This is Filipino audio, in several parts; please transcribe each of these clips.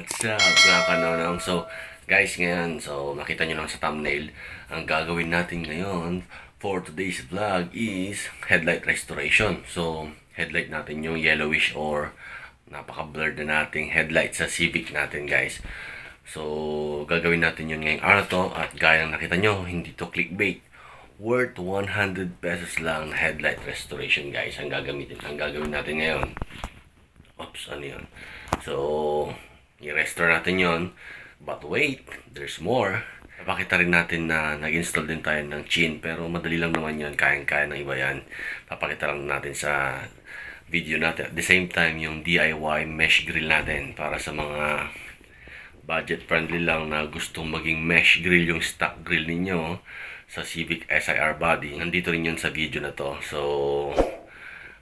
What's up mga kanonong? So guys, ngayon, so makita nyo lang sa thumbnail, ang gagawin natin ngayon for today's vlog is headlight restoration. So headlight natin yung yellowish or napaka-blurred na nating headlight sa Civic natin, guys. So gagawin natin yun ngayong araw to, at gaya ng nakita nyo, hindi to clickbait. Worth 100 pesos lang headlight restoration, guys, ang gagawin natin ngayon. Oops, ano yun? So i-restore natin yon. But wait, there's more. Papakita rin natin na nag-install din tayo ng chin, pero madali lang naman yun, kayang-kaya ng iba yan. Papakita lang natin sa video natin. At the same time, yung DIY mesh grill natin para sa mga budget friendly lang na gustong maging mesh grill yung stock grill ninyo sa Civic SIR body. Nandito rin yun sa video na to. So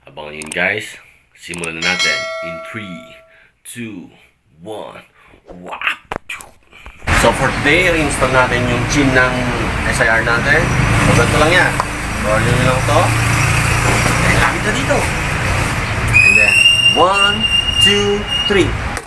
abangan yun, guys. Simulan na natin in 3, 2, 1. Wow! So for today, i-install natin yung chin ng SIR natin. So ganito lang yan. Roll nyo lang to. And lapit na dito. And then 1, 2, 3.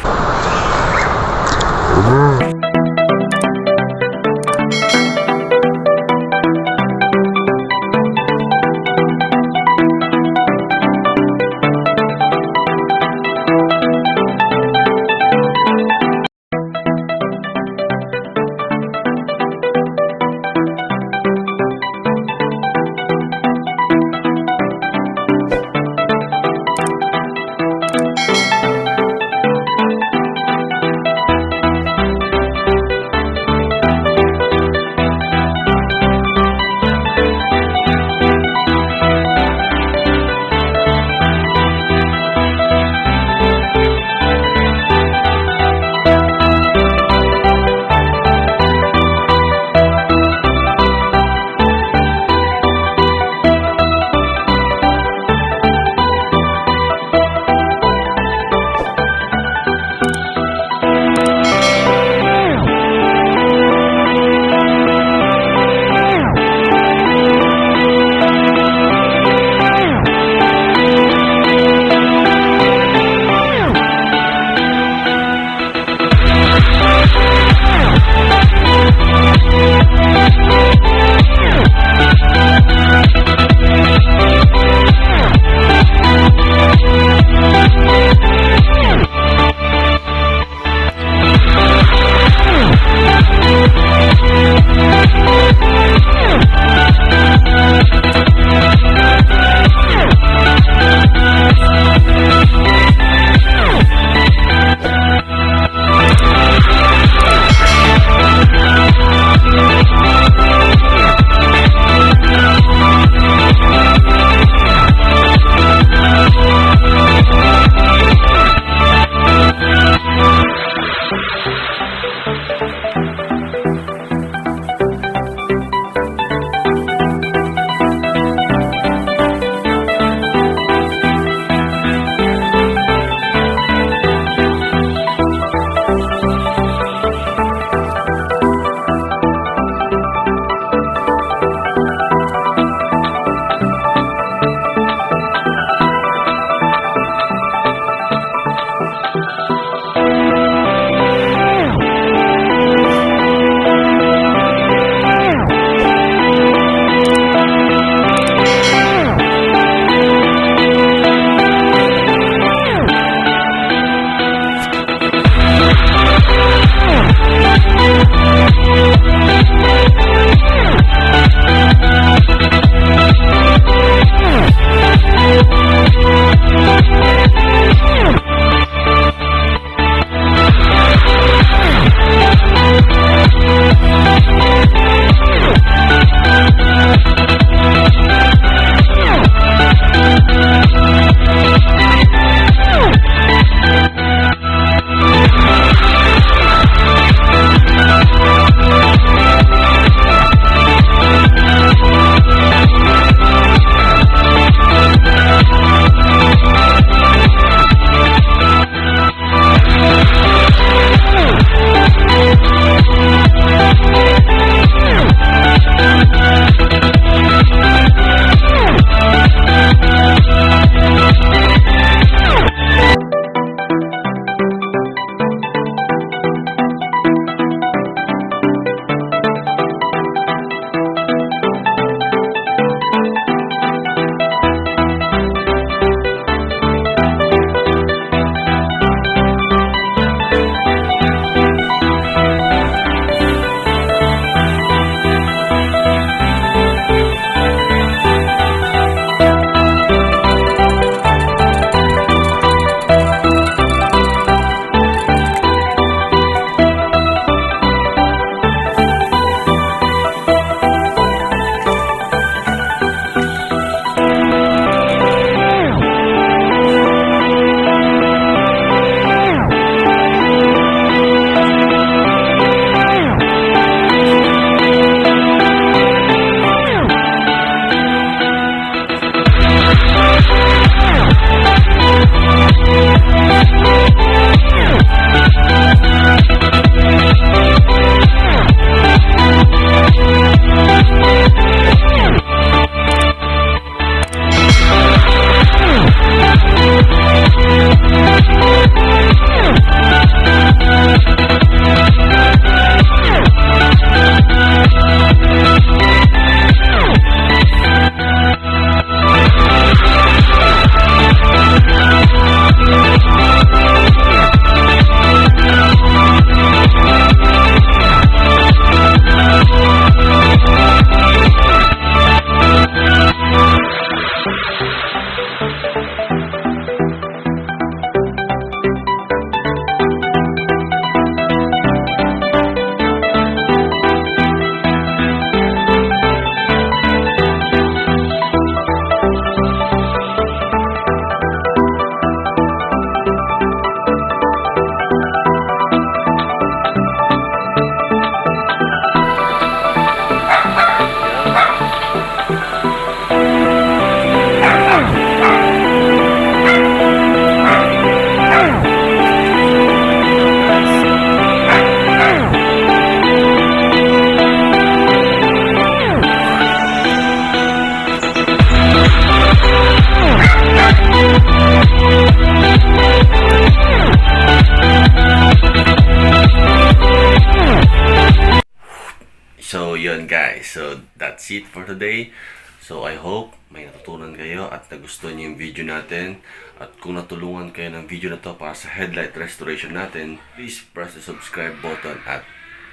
so that's it for today. So I hope may natutunan kayo at nagustuhan niyo yung video natin. At kung natulungan kayo ng video na to para sa headlight restoration natin, please press the subscribe button at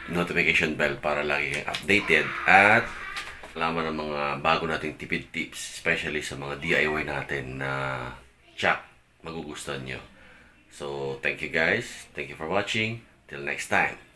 notification bell para lagi kayong updated at alaman ng mga bago nating tipid tips, especially sa mga DIY natin na magugustuhan nyo. So thank you guys, thank you for watching, till next time.